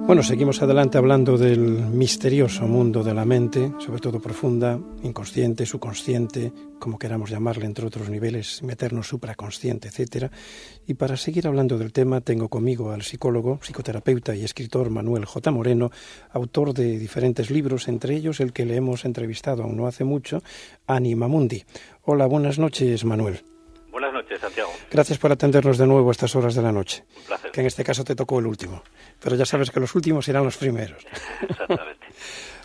Bueno, seguimos adelante hablando del misterioso mundo de la mente, sobre todo profunda, inconsciente, subconsciente, como queramos llamarle, entre otros niveles, meternos supraconsciente, etcétera. Y para seguir hablando del tema, tengo conmigo al psicólogo, psicoterapeuta y escritor Manuel J. Moreno, autor de diferentes libros, entre ellos el que le hemos entrevistado aún no hace mucho, Anima Mundi. Hola, buenas noches, Manuel. Buenas noches, Santiago. Gracias por atendernos de nuevo a estas horas de la noche. Un placer. Que en este caso te tocó el último. Pero ya sabes que los últimos serán los primeros. Exactamente.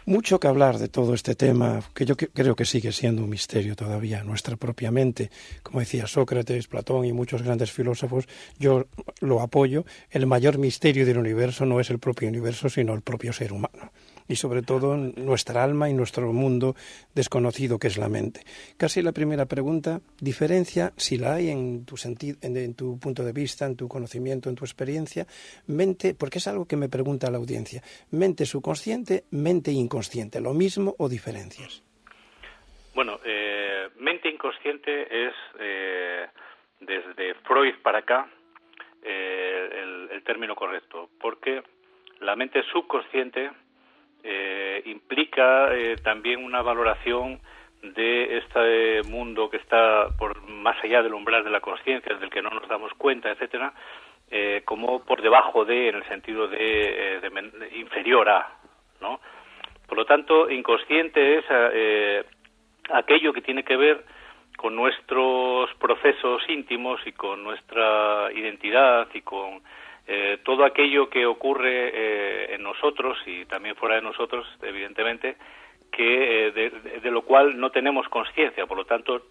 Mucho que hablar de todo este tema, que yo creo que sigue siendo un misterio todavía, nuestra propia mente. Como decía Sócrates, Platón y muchos grandes filósofos, yo lo apoyo. El mayor misterio del universo no es el propio universo, sino el propio ser humano. Y sobre todo nuestra alma y nuestro mundo desconocido que es la mente. Casi la primera pregunta, diferencia, si la hay en tu sentido, en tu punto de vista, en tu conocimiento, en tu experiencia, mente, porque es algo que me pregunta la audiencia, mente subconsciente, mente inconsciente, ¿lo mismo o diferencias? Bueno, mente inconsciente es, desde Freud para acá, el término correcto, porque la mente subconsciente implica también una valoración de este mundo que está por más allá del umbral de la consciencia, del que no nos damos cuenta, etcétera, como por debajo de, en el sentido de inferior a, ¿no? Por lo tanto, inconsciente es aquello que tiene que ver con nuestros procesos íntimos y con nuestra identidad y con todo aquello que ocurre en nosotros y también fuera de nosotros, evidentemente, que de lo cual no tenemos conciencia, por lo tanto,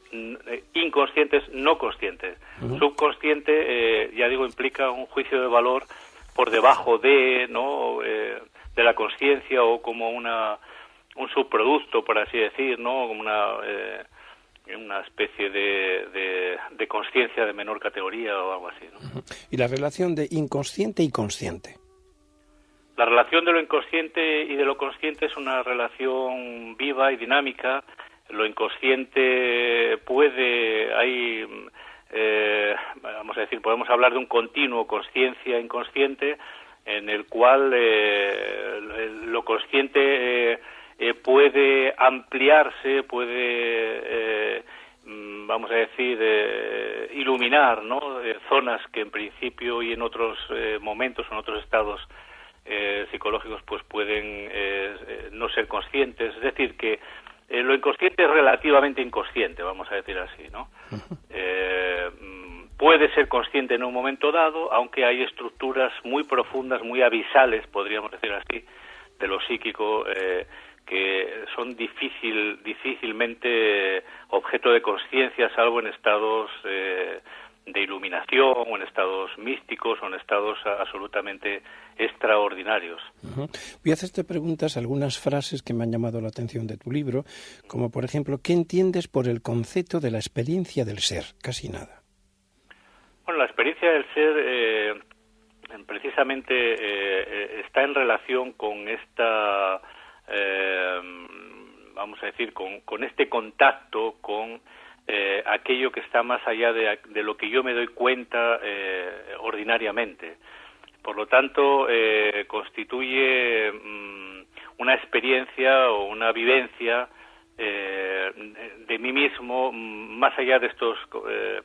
inconscientes, no conscientes. Uh-huh. Subconsciente, ya digo, implica un juicio de valor por debajo de, ¿no?, de la consciencia o como un subproducto, por así decir, ¿no?, como una especie de conciencia de menor categoría o algo así, ¿no? Uh-huh. ¿Y la relación de inconsciente y consciente? La relación de lo inconsciente y de lo consciente es una relación viva y dinámica. Lo inconsciente vamos a decir, podemos hablar de un continuo consciencia-inconsciente en el cual lo consciente puede ampliarse, puede, vamos a decir, iluminar, ¿no?, zonas que en principio y en otros momentos, en otros estados psicológicos, pues pueden no ser conscientes. Es decir, que lo inconsciente es relativamente inconsciente, vamos a decir así, ¿no? Puede ser consciente en un momento dado, aunque hay estructuras muy profundas, muy abisales, podríamos decir así, de lo psíquico, que son difícilmente objeto de conciencia, salvo en estados de iluminación, o en estados místicos, o en estados absolutamente extraordinarios. Uh-huh. Voy a hacerte preguntas, algunas frases que me han llamado la atención de tu libro, como por ejemplo, ¿qué entiendes por el concepto de la experiencia del ser? Casi nada. Bueno, la experiencia del ser precisamente está en relación con esta, vamos a decir, con este contacto con aquello que está más allá de lo que yo me doy cuenta ordinariamente. Por lo tanto, constituye una experiencia o una vivencia de mí mismo, más allá de estos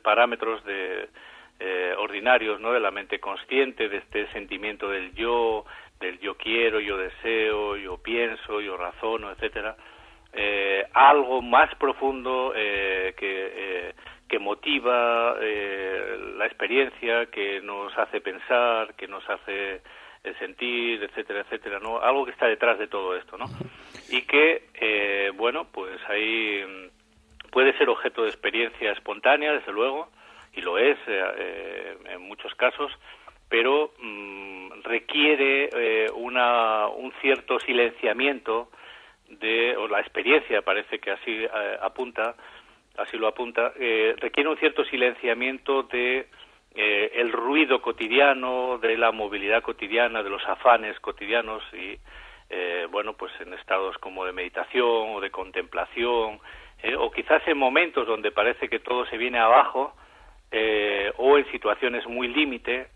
parámetros ordinarios, ¿no?, de la mente consciente, de este sentimiento del yo quiero, yo deseo, yo pienso, yo razono, etcétera. Algo más profundo que motiva la experiencia, que nos hace pensar, que nos hace sentir, etcétera, etcétera, ¿no? Algo que está detrás de todo esto, ¿no? Y que, bueno, pues ahí puede ser objeto de experiencia espontánea, desde luego, y lo es en muchos casos, pero requiere un cierto silenciamiento o la experiencia parece que así lo apunta, requiere un cierto silenciamiento de el ruido cotidiano, de la movilidad cotidiana, de los afanes cotidianos, y bueno, pues en estados como de meditación o de contemplación, o quizás en momentos donde parece que todo se viene abajo, o en situaciones muy límite,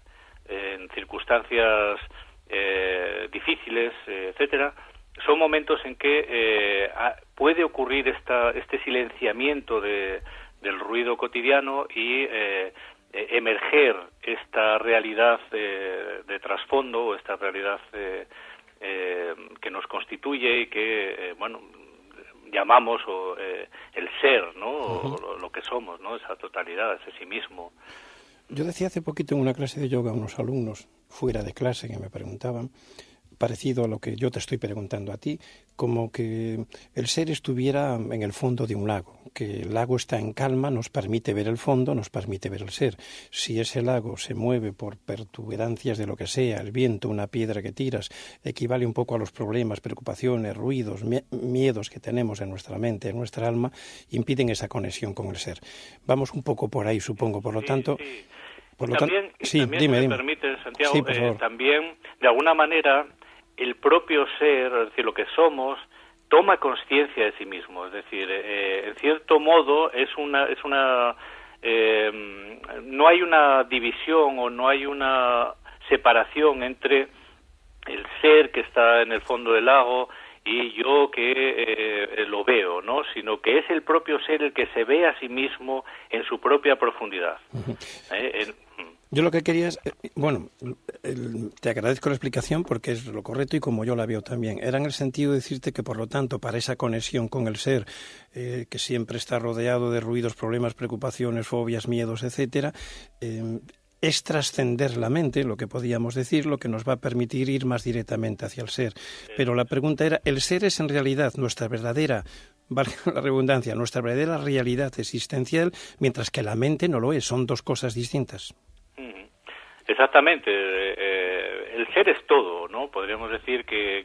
en circunstancias difíciles, etcétera. Son momentos en que puede ocurrir este silenciamiento del ruido cotidiano y emerger esta realidad de trasfondo, o esta realidad que nos constituye y que, bueno, llamamos el ser, ¿no? O lo que somos, ¿no? Esa totalidad, ese sí mismo. Yo decía hace poquito en una clase de yoga a unos alumnos, fuera de clase, que me preguntaban, parecido a lo que yo te estoy preguntando a ti, como que el ser estuviera en el fondo de un lago, que el lago está en calma, nos permite ver el fondo, nos permite ver el ser. Si ese lago se mueve por pertuberancias de lo que sea, el viento, una piedra que tiras, equivale un poco a los problemas, preocupaciones, ruidos, miedos que tenemos en nuestra mente, en nuestra alma, impiden esa conexión con el ser. Vamos un poco por ahí, supongo, por lo tanto... Sí. Por lo También, sí, también dime, si me permite, Santiago, sí, también, de alguna manera, el propio ser, es decir, lo que somos, toma conciencia de sí mismo. Es decir, en cierto modo, no hay una división o no hay una separación entre el ser que está en el fondo del lago y yo que lo veo, ¿no? Sino que es el propio ser el que se ve a sí mismo en su propia profundidad. Yo lo que quería es, bueno, te agradezco la explicación porque es lo correcto y como yo la veo también. Era en el sentido de decirte que, por lo tanto, para esa conexión con el ser, que siempre está rodeado de ruidos, problemas, preocupaciones, fobias, miedos, etcétera, es trascender la mente, lo que podíamos decir, lo que nos va a permitir ir más directamente hacia el ser. Pero la pregunta era, ¿el ser es en realidad nuestra verdadera, valga la redundancia, nuestra verdadera realidad existencial, mientras que la mente no lo es? Son dos cosas distintas. Exactamente. El ser es todo, ¿no? Podríamos decir que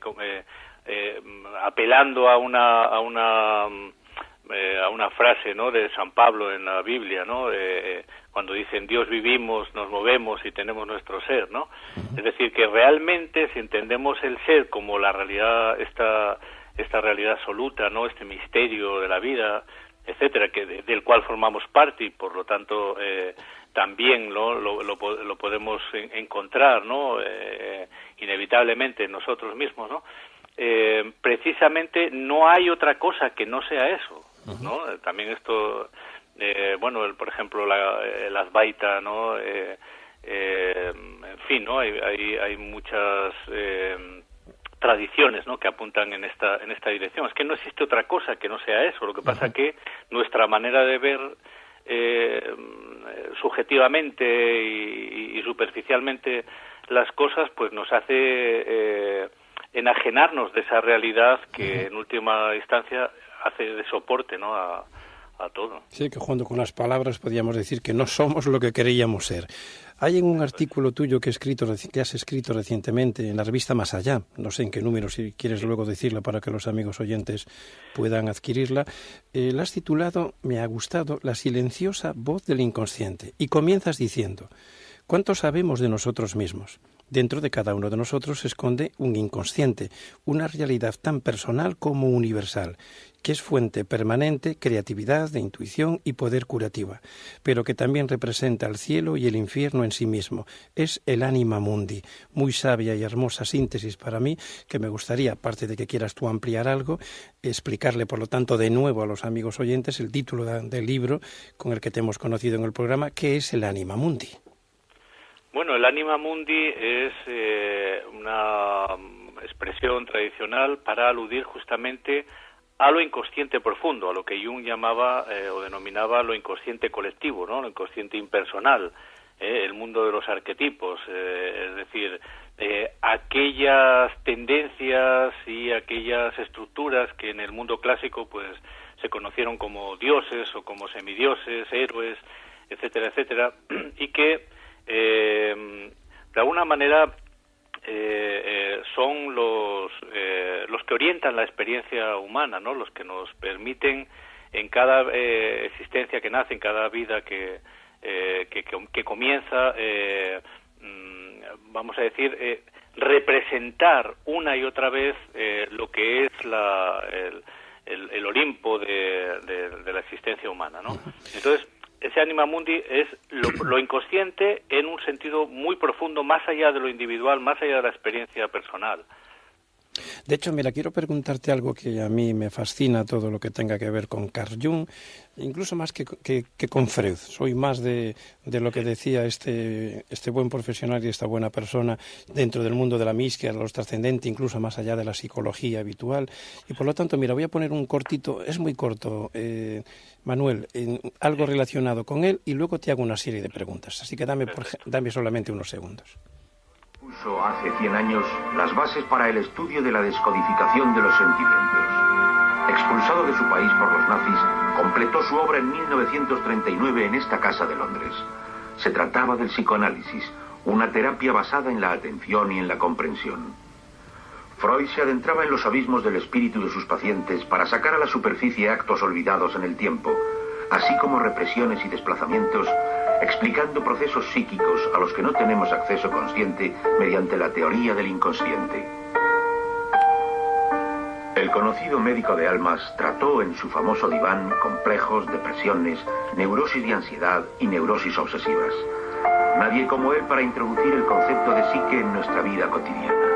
apelando a una frase, ¿no?, de San Pablo en la Biblia, ¿no?, cuando dicen Dios vivimos, nos movemos y tenemos nuestro ser, ¿no? Es decir, que realmente si entendemos el ser como la realidad, esta realidad absoluta, ¿no?, este misterio de la vida, etcétera, del cual formamos parte y por lo tanto también lo podemos encontrar, ¿no?, inevitablemente en nosotros mismos, ¿no? Precisamente no hay otra cosa que no sea eso, ¿no? También esto, bueno, por ejemplo, el Advaita, ¿no? En fin, ¿no? Hay muchas tradiciones, ¿no?, que apuntan en esta dirección. Es que no existe otra cosa que no sea eso. Lo que pasa que nuestra manera de ver subjetivamente y superficialmente las cosas, pues nos hace enajenarnos de esa realidad que en última instancia hace de soporte, ¿no?, a todo. Sí, que jugando con las palabras podríamos decir que no somos lo que creíamos ser. Hay en un artículo tuyo que has escrito recientemente en la revista Más Allá, no sé en qué número, si quieres luego decirla para que los amigos oyentes puedan adquirirla, la has titulado, me ha gustado, La silenciosa voz del inconsciente, y comienzas diciendo: ¿cuánto sabemos de nosotros mismos? Dentro de cada uno de nosotros se esconde un inconsciente, una realidad tan personal como universal, que es fuente permanente, creatividad, de intuición y poder curativa, pero que también representa el cielo y el infierno en sí mismo. Es el anima mundi, muy sabia y hermosa síntesis para mí, que me gustaría, aparte de que quieras tú ampliar algo, explicarle, por lo tanto, de nuevo a los amigos oyentes el título del libro con el que te hemos conocido en el programa, ¿qué es el anima mundi? Bueno, el anima mundi es una expresión tradicional para aludir justamente a lo inconsciente profundo, a lo que Jung llamaba o denominaba lo inconsciente colectivo, ¿no?, lo inconsciente impersonal, el mundo de los arquetipos, es decir, aquellas tendencias y aquellas estructuras que en el mundo clásico pues se conocieron como dioses o como semidioses, héroes, etcétera, etcétera, y que de alguna manera son los que orientan la experiencia humana, ¿no?, los que nos permiten en cada existencia que nace, en cada vida que comienza, vamos a decir, representar una y otra vez lo que es el Olimpo de la existencia humana, ¿no? Entonces, ese Anima Mundi es lo inconsciente en un sentido muy profundo, más allá de lo individual, más allá de la experiencia personal. De hecho, mira, quiero preguntarte algo que a mí me fascina, todo lo que tenga que ver con Carl Jung, incluso más que con Freud. Soy más de lo que decía este buen profesional y esta buena persona dentro del mundo de la mística, lo trascendente, incluso más allá de la psicología habitual. Y por lo tanto, mira, voy a poner un cortito, es muy corto, Manuel, algo relacionado con él, y luego te hago una serie de preguntas. Así que dame solamente unos segundos. Puso hace 100 años las bases para el estudio de la descodificación de los sentimientos. Expulsado de su país por los nazis, completó su obra en 1939 en esta casa de Londres. Se trataba del psicoanálisis, una terapia basada en la atención y en la comprensión. Freud se adentraba en los abismos del espíritu de sus pacientes para sacar a la superficie actos olvidados en el tiempo, así como represiones y desplazamientos, explicando procesos psíquicos a los que no tenemos acceso consciente mediante la teoría del inconsciente. El conocido médico de almas trató en su famoso diván complejos, depresiones, neurosis de ansiedad y neurosis obsesivas. Nadie como él para introducir el concepto de psique en nuestra vida cotidiana.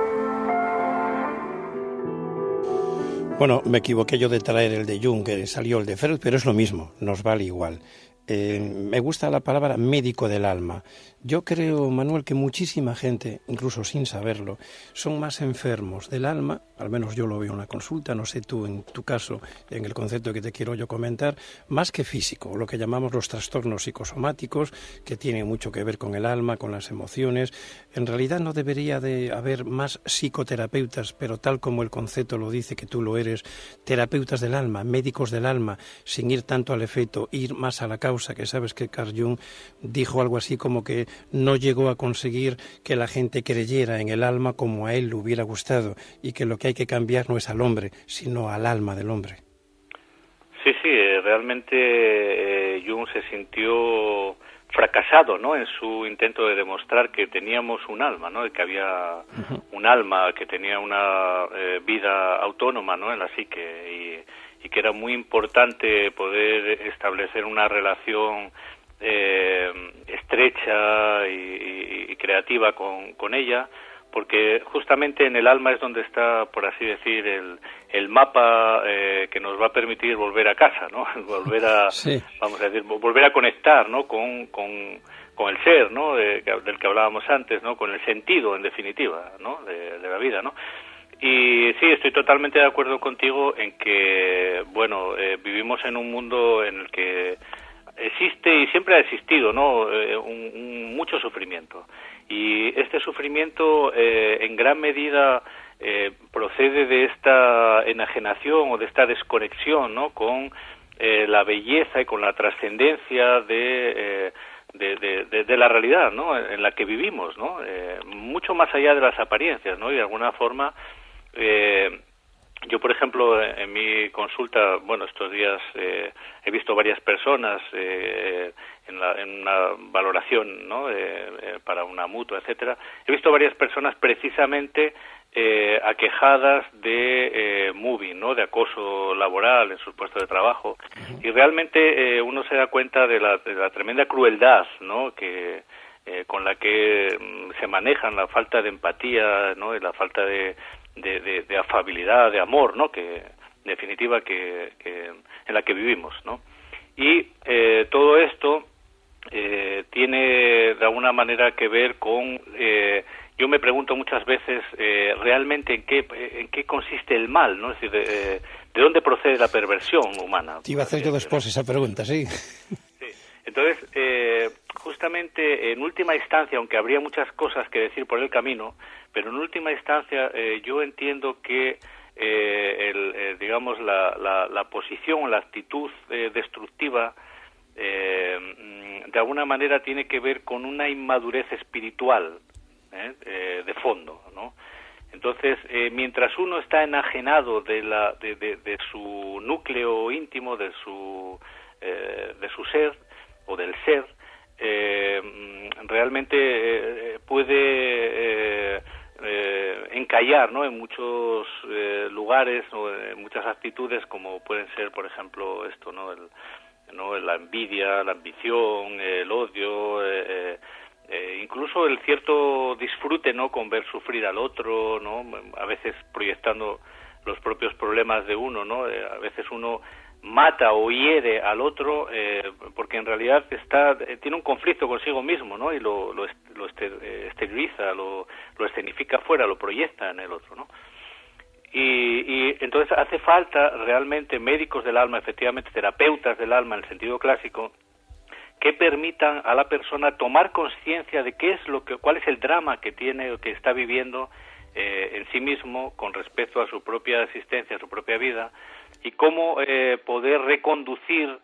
Bueno, me equivoqué yo de traer el de Jung, que salió el de Freud, pero es lo mismo, nos vale igual. Me gusta la palabra médico del alma. Yo creo, Manuel, que muchísima gente, incluso sin saberlo, son más enfermos del alma, al menos yo lo veo en la consulta, no sé tú en tu caso, en el concepto que te quiero yo comentar, más que físico, lo que llamamos los trastornos psicosomáticos, que tienen mucho que ver con el alma, con las emociones. En realidad no debería de haber más psicoterapeutas, pero tal como el concepto lo dice, que tú lo eres, terapeutas del alma, médicos del alma, sin ir tanto al efecto, ir más a la causa, que sabes que Carl Jung dijo algo así como que no llegó a conseguir que la gente creyera en el alma como a él le hubiera gustado, y que lo que hay que cambiar no es al hombre, sino al alma del hombre. Sí, realmente Jung se sintió fracasado, ¿no?, en su intento de demostrar que teníamos un alma, ¿no?, de que había un alma que tenía una vida autónoma, ¿no?, en la psique, y que era muy importante poder establecer una relación estrecha y creativa con ella, porque justamente en el alma es donde está, por así decir, el mapa que nos va a permitir volver a casa, ¿no? Volver a, sí, vamos a decir, volver a conectar, ¿no?, con el ser, ¿no?, del que hablábamos antes, ¿no?, con el sentido, en definitiva, ¿no?, de la vida, ¿no? Y sí, estoy totalmente de acuerdo contigo en que, bueno, vivimos en un mundo en el que existe y siempre ha existido, ¿no?, mucho sufrimiento. Y este sufrimiento en gran medida procede de esta enajenación o de esta desconexión, ¿no?, con la belleza y con la trascendencia de la realidad, ¿no?, en la que vivimos, ¿no?, mucho más allá de las apariencias, ¿no? Y de alguna forma yo, por ejemplo, en mi consulta, bueno, estos días he visto varias personas en una valoración, ¿no?, para una mutua, etcétera. He visto varias personas precisamente aquejadas de mobbing, ¿no?, de acoso laboral en sus puestos de trabajo, y realmente uno se da cuenta de la tremenda crueldad, ¿no?, que con la que se manejan, la falta de empatía, ¿no?, y la falta de afabilidad, de amor, ¿no?, que en definitiva que en la que vivimos, ¿no? Y todo esto tiene de alguna manera que ver con yo me pregunto muchas veces realmente en qué consiste el mal, ¿no? Es decir, de dónde procede la perversión humana. Te iba a hacer yo después esa pregunta, sí. Entonces, justamente en última instancia, aunque habría muchas cosas que decir por el camino, pero en última instancia yo entiendo que digamos la posición, la actitud destructiva de alguna manera tiene que ver con una inmadurez espiritual de fondo, ¿no? Entonces, mientras uno está enajenado de su núcleo íntimo, de su ser o del ser, realmente puede encallar, ¿no?, en muchos lugares o en muchas actitudes, como pueden ser, por ejemplo, esto, ¿no?, la envidia, la ambición, el odio, incluso el cierto disfrute, ¿no?, con ver sufrir al otro, ¿no?, a veces proyectando los propios problemas de uno, ¿no? A veces uno mata o hiere al otro porque en realidad tiene un conflicto consigo mismo, ¿no?, y lo exterioriza, lo escenifica afuera, lo proyecta en el otro, ¿no? Y entonces hace falta realmente médicos del alma, efectivamente terapeutas del alma en el sentido clásico, que permitan a la persona tomar conciencia de cuál es el drama que tiene o que está viviendo en sí mismo con respecto a su propia existencia, a su propia vida, y cómo poder reconducir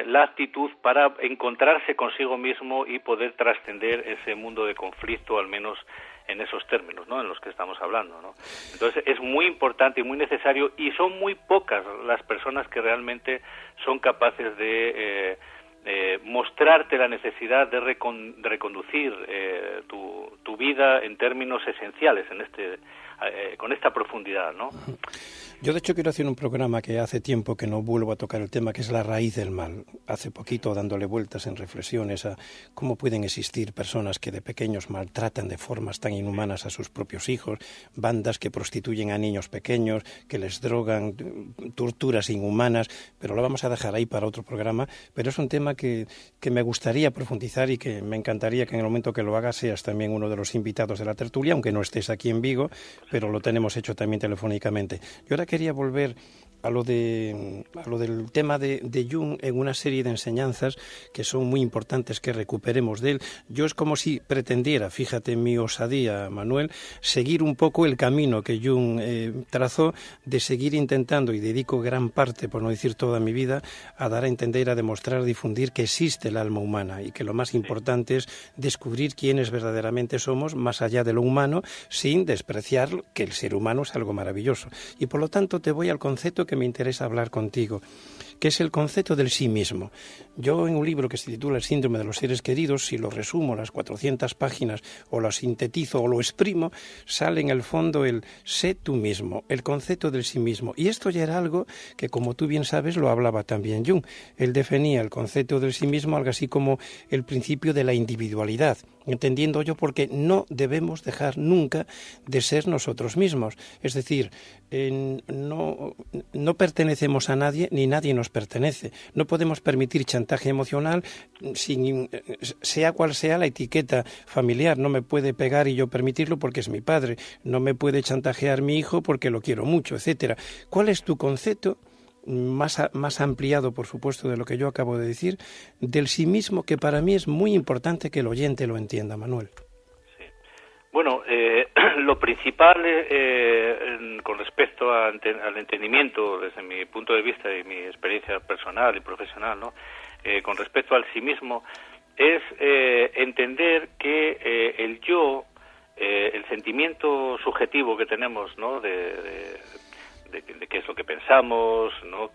la actitud para encontrarse consigo mismo y poder trascender ese mundo de conflicto, al menos en esos términos, ¿no?, en los que estamos hablando, ¿no? Entonces es muy importante y muy necesario, y son muy pocas las personas que realmente son capaces de mostrarte la necesidad de reconducir tu vida en términos esenciales, con esta profundidad, ¿no? Yo, de hecho, quiero hacer un programa que hace tiempo que no vuelvo a tocar el tema, que es la raíz del mal. Hace poquito, dándole vueltas en reflexiones a cómo pueden existir personas que de pequeños maltratan de formas tan inhumanas a sus propios hijos, bandas que prostituyen a niños pequeños, que les drogan, torturas inhumanas, pero lo vamos a dejar ahí para otro programa. Pero es un tema que me gustaría profundizar y que me encantaría que en el momento que lo hagas seas también uno de los invitados de la tertulia, aunque no estés aquí en Vigo, pero lo tenemos hecho también telefónicamente. Yo ahora quería volver a lo del tema de Jung en una serie de enseñanzas que son muy importantes que recuperemos de él. Yo es como si pretendiera, fíjate en mi osadía, Manuel, seguir un poco el camino que Jung trazó, de seguir intentando, y dedico gran parte, por no decir toda mi vida, a dar a entender, a demostrar, a difundir que existe el alma humana y que lo más importante es descubrir quiénes verdaderamente somos, más allá de lo humano, sin despreciar que el ser humano es algo maravilloso. Y por lo tanto te voy al concepto que me interesa hablar contigo, que es el concepto del sí mismo. Yo, en un libro que se titula El síndrome de los seres queridos, si lo resumo, las 400 páginas, o lo sintetizo o lo exprimo, sale en el fondo el sé tú mismo, el concepto del sí mismo. Y esto ya era algo que, como tú bien sabes, lo hablaba también Jung. Él definía el concepto del sí mismo algo así como el principio de la individualidad, entendiendo yo porque no debemos dejar nunca de ser nosotros mismos. Es decir, no pertenecemos a nadie, ni nadie nos pertenece. No podemos permitir chantaje emocional, sea cual sea la etiqueta familiar. No me puede pegar y yo permitirlo porque es mi padre. No me puede chantajear mi hijo porque lo quiero mucho, etcétera. ¿Cuál es tu concepto, más ampliado, por supuesto, de lo que yo acabo de decir, del sí mismo, que para mí es muy importante que el oyente lo entienda, Manuel? Sí. Bueno, lo principal con respecto al entendimiento, desde mi punto de vista y mi experiencia personal y profesional, ¿no?, con respecto al sí mismo, es entender que el yo, el sentimiento subjetivo que tenemos, ¿no?, de qué es lo que pensamos, ¿no?,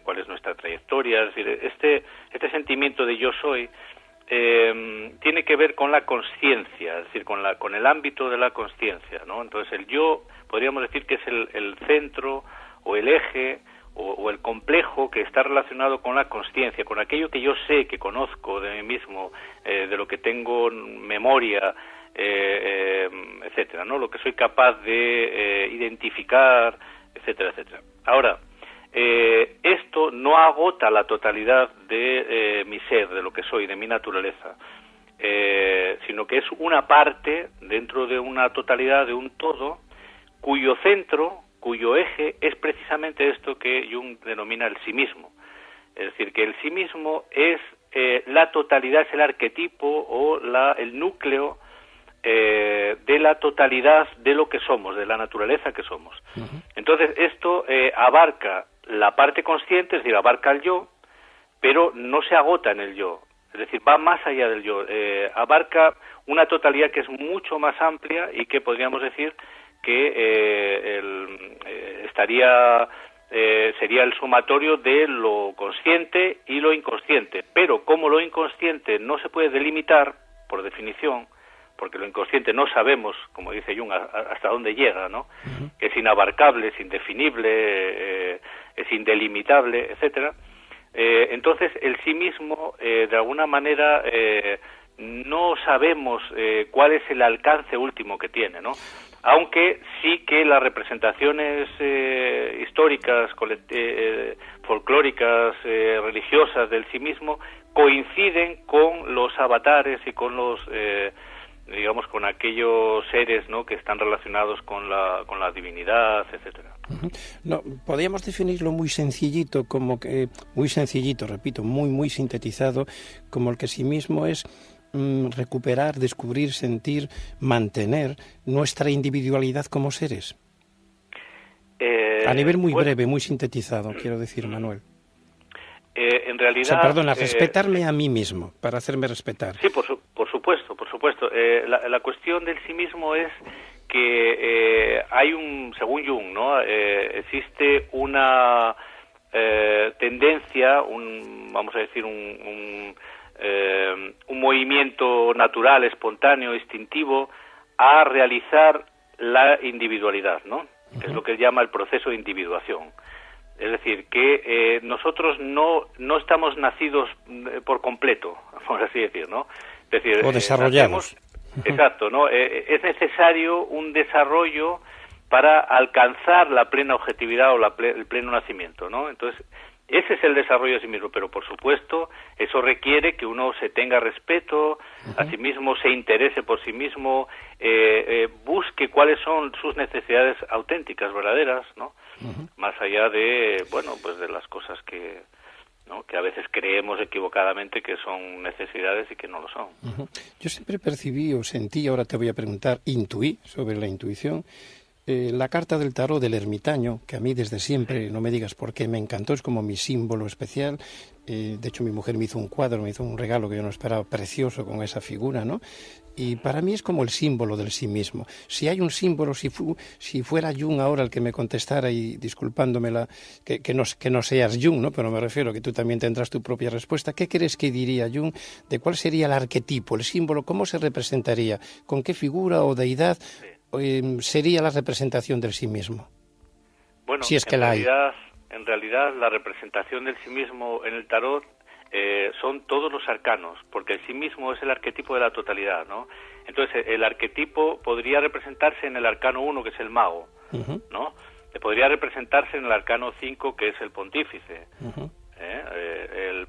cuál es nuestra trayectoria. Es decir, este sentimiento de yo soy tiene que ver con la consciencia, es decir, con el ámbito de la consciencia, ¿no? Entonces el yo, podríamos decir que es el centro o el eje o el complejo que está relacionado con la consciencia, con aquello que yo sé, que conozco de mí mismo, de lo que tengo memoria, etcétera, ¿no?, lo que soy capaz de identificar, etcétera, etcétera. Ahora, esto no agota la totalidad de mi ser, de lo que soy, de mi naturaleza, sino que es una parte dentro de una totalidad, de un todo, cuyo centro, cuyo eje es precisamente esto que Jung denomina el sí mismo. Es decir, que el sí mismo es la totalidad, es el arquetipo o el núcleo de la totalidad de lo que somos, de la naturaleza que somos. Uh-huh. Entonces esto abarca la parte consciente, es decir, abarca el yo, pero no se agota en el yo, es decir, va más allá del yo, abarca una totalidad que es mucho más amplia y que podríamos decir que sería el sumatorio de lo consciente y lo inconsciente, pero como lo inconsciente no se puede delimitar, por definición, porque lo inconsciente no sabemos, como dice Jung, hasta dónde llega, ¿no? Que es inabarcable, es indefinible, es indelimitable, etcétera. Entonces, el sí mismo, de alguna manera, no sabemos cuál es el alcance último que tiene, ¿no? Aunque sí que las representaciones históricas, folclóricas, religiosas del sí mismo coinciden con los avatares y con los, digamos, con aquellos seres, ¿no?, que están relacionados con la divinidad, etcétera. No, podríamos definirlo muy sencillito, muy sencillito, repito, muy sintetizado, como el que sí mismo es recuperar, descubrir, sentir, mantener nuestra individualidad como seres. A nivel muy breve, muy sintetizado, quiero decir, Manuel. En realidad... respetarme a mí mismo, para hacerme respetar. Sí, por supuesto. La cuestión del sí mismo es que hay según Jung, ¿no?, existe una tendencia, vamos a decir, un movimiento natural, espontáneo, instintivo, a realizar la individualidad, ¿no? Uh-huh. Es lo que él llama el proceso de individuación. Es decir, que nosotros no estamos nacidos por completo, por así decir, ¿no? Es decir, o desarrollados. Exacto, ¿no? Es necesario un desarrollo para alcanzar la plena objetividad o el pleno nacimiento, ¿no? Entonces, ese es el desarrollo de sí mismo, pero por supuesto eso requiere que uno se tenga respeto a sí mismo, se interese por sí mismo, busque cuáles son sus necesidades auténticas, verdaderas, ¿no? Más allá de, bueno, pues de las cosas que a veces creemos equivocadamente que son necesidades y que no lo son. Yo siempre percibí o sentí, ahora te voy a preguntar, intuí sobre la intuición, la carta del tarot del ermitaño, que a mí desde siempre, no me digas por qué, me encantó, es como mi símbolo especial. De hecho, mi mujer me hizo un cuadro, me hizo un regalo que yo no esperaba, precioso, con esa figura, ¿no? Y para mí es como el símbolo del sí mismo. Si hay un símbolo, si fuera Jung ahora el que me contestara, y disculpándome que no seas Jung, ¿no?, pero me refiero que tú también tendrás tu propia respuesta, ¿qué crees que diría Jung de cuál sería el arquetipo, el símbolo, cómo se representaría, con qué figura o deidad sería la representación del sí mismo? Bueno, si es que en realidad la representación del sí mismo en el tarot son todos los arcanos, porque el sí mismo es el arquetipo de la totalidad, ¿no? Entonces, el arquetipo podría representarse en el arcano 1, que es el mago, ¿no? Podría representarse en el arcano 5, que es el pontífice.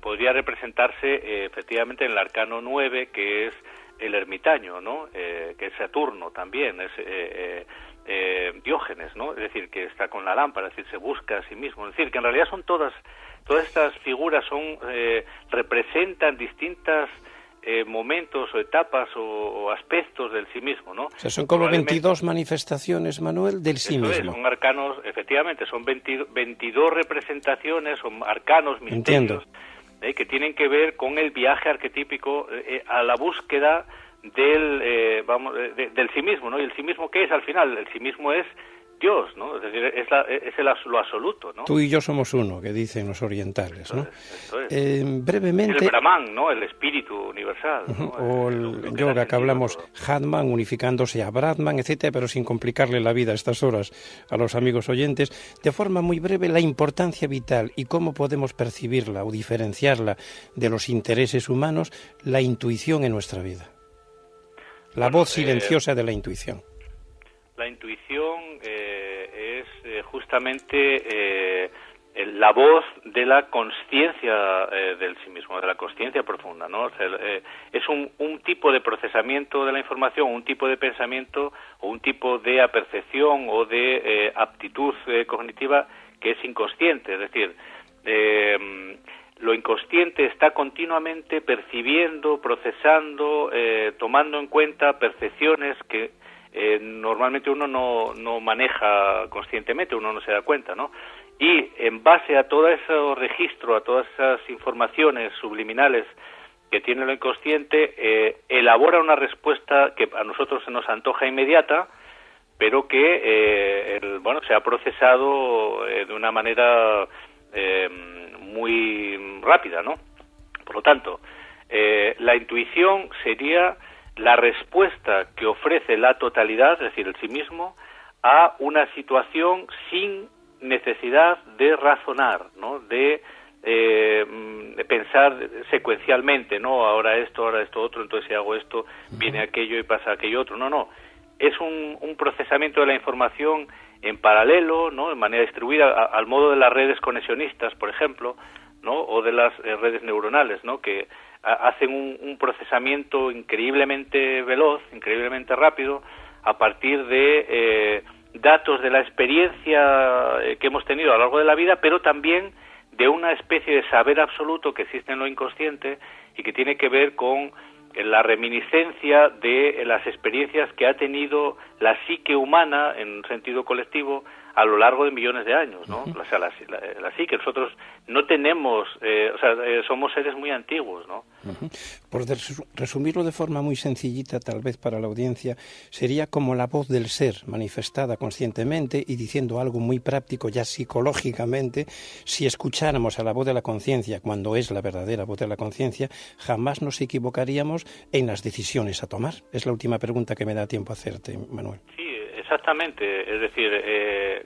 Podría representarse efectivamente en el arcano 9, que es el ermitaño, ¿no? Que es Saturno también, es Diógenes, ¿no? Es decir, que está con la lámpara, es decir, se busca a sí mismo. Es decir, que en realidad son todas estas figuras representan distintas momentos o etapas o aspectos del sí mismo, ¿no? O sea, son como 22 manifestaciones, Manuel, del sí mismo. Son arcanos, efectivamente, son 22 representaciones, son arcanos, misterios, que tienen que ver con el viaje arquetípico a la búsqueda del sí mismo, ¿no? Y el sí mismo, ¿qué es al final? El sí mismo es Dios, ¿no? Es decir, es lo absoluto, ¿no? Tú y yo somos uno, que dicen los orientales, ¿no? Eso es. Brevemente... El Brahman, ¿no? El espíritu universal, ¿no? O el yoga que hablamos, Hatman, unificándose a Brahman, etcétera, pero sin complicarle la vida a estas horas a los amigos oyentes. De forma muy breve, la importancia vital y cómo podemos percibirla o diferenciarla de los intereses humanos, la intuición en nuestra vida. La voz silenciosa de la intuición. La intuición es justamente la voz de la consciencia del sí mismo, de la consciencia profunda, ¿no? O sea, es un tipo de procesamiento de la información, un tipo de pensamiento o un tipo de apercepción o de aptitud cognitiva que es inconsciente, es decir, lo inconsciente está continuamente percibiendo, procesando, tomando en cuenta percepciones que normalmente uno no maneja conscientemente, uno no se da cuenta, ¿no? Y en base a todo ese registro, a todas esas informaciones subliminales que tiene lo inconsciente, elabora una respuesta que a nosotros se nos antoja inmediata, pero que se ha procesado de una manera muy rápida, ¿no? Por lo tanto, la intuición sería la respuesta que ofrece la totalidad, es decir, el sí mismo, a una situación sin necesidad de razonar, ¿no? De pensar secuencialmente, ¿no? Ahora esto otro, entonces si hago esto, viene aquello y pasa aquello otro. No. Es un procesamiento de la información en paralelo, ¿no? De manera distribuida, al modo de las redes conexionistas, por ejemplo, ¿no? O de las redes neuronales, ¿no? Que hacen un procesamiento increíblemente veloz, increíblemente rápido, a partir de datos de la experiencia que hemos tenido a lo largo de la vida, pero también de una especie de saber absoluto que existe en lo inconsciente y que tiene que ver con la reminiscencia de las experiencias que ha tenido la psique humana en un sentido colectivo a lo largo de millones de años, ¿no? O sea, la psique, nosotros no tenemos, somos seres muy antiguos, ¿no? Por resumirlo de forma muy sencillita, tal vez para la audiencia, sería como la voz del ser manifestada conscientemente y diciendo algo muy práctico ya psicológicamente. Si escucháramos a la voz de la conciencia, cuando es la verdadera voz de la conciencia, jamás nos equivocaríamos en las decisiones a tomar. Es la última pregunta que me da tiempo a hacerte, Manuel. Sí, exactamente. Es decir,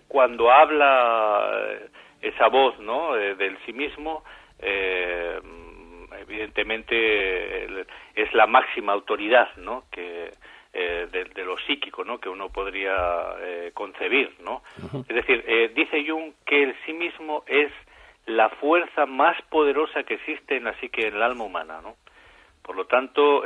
cuando habla esa voz, ¿no? Del sí mismo, evidentemente es la máxima autoridad, ¿no? Que de lo psíquico, ¿no? Que uno podría concebir, ¿no? Es decir, dice Jung que el sí mismo es la fuerza más poderosa que existe en la psique, en el alma humana, ¿no? Por lo tanto,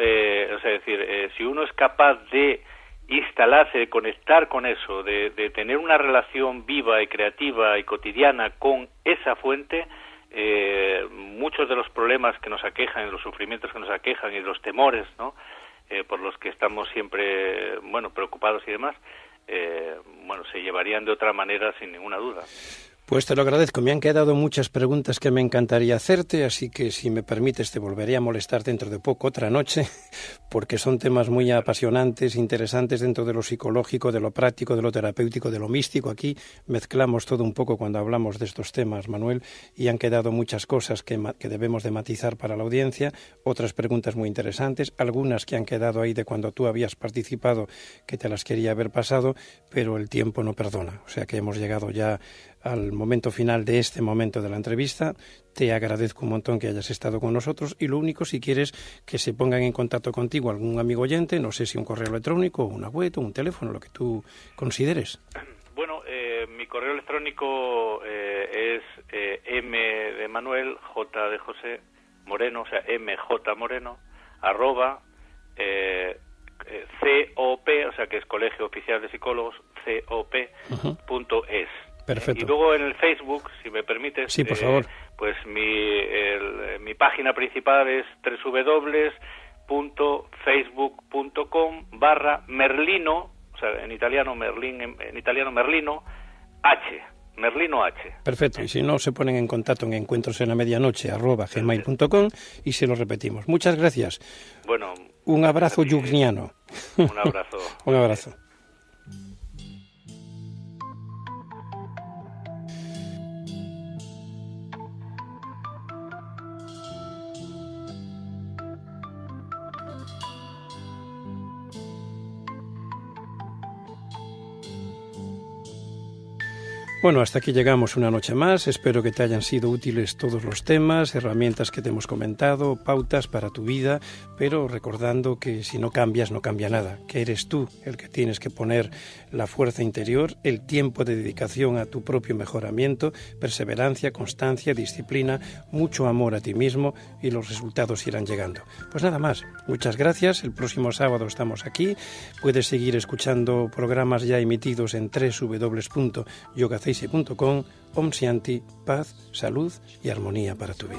si uno es capaz de instalarse, de conectar con eso, de tener una relación viva y creativa y cotidiana con esa fuente, muchos de los problemas que nos aquejan, los sufrimientos que nos aquejan y los temores, ¿no? Por los que estamos siempre, preocupados y demás, se llevarían de otra manera sin ninguna duda. Pues te lo agradezco. Me han quedado muchas preguntas que me encantaría hacerte, así que si me permites te volveré a molestar dentro de poco, otra noche, porque son temas muy apasionantes, interesantes dentro de lo psicológico, de lo práctico, de lo terapéutico, de lo místico. Aquí mezclamos todo un poco cuando hablamos de estos temas, Manuel, y han quedado muchas cosas que debemos de matizar para la audiencia, otras preguntas muy interesantes, algunas que han quedado ahí de cuando tú habías participado que te las quería haber pasado, pero el tiempo no perdona. O sea que hemos llegado ya al momento final de este momento de la entrevista. Te agradezco un montón que hayas estado con nosotros y lo único, si quieres que se pongan en contacto contigo algún amigo oyente, no sé si un correo electrónico, una web o un teléfono, lo que tú consideres. Bueno, mi correo electrónico es M de Manuel, J de José, Moreno, o sea, mjmoreno, @ COP, o sea, que es Colegio Oficial de Psicólogos, COP.es. Perfecto. Y luego en el Facebook, si me permites, sí, por favor. Pues mi página principal es www.facebook.com/Merlino, o sea, en italiano Merlino H. Merlino H. Perfecto, y si no, se ponen en contacto en encuentrosenlamedianoche@gmail.com y se lo repetimos. Muchas gracias. Bueno. Un abrazo jungniano. Un abrazo. Un abrazo. Bueno, hasta aquí llegamos una noche más. Espero que te hayan sido útiles todos los temas, herramientas que te hemos comentado, pautas para tu vida, pero recordando que si no cambias, no cambia nada, que eres tú el que tienes que poner la fuerza interior, el tiempo de dedicación a tu propio mejoramiento, perseverancia, constancia, disciplina, mucho amor a ti mismo y los resultados irán llegando. Pues nada más, muchas gracias. El próximo sábado estamos aquí. Puedes seguir escuchando programas ya emitidos en www.yogaceise.com. Om Shanti, paz, salud y armonía para tu vida.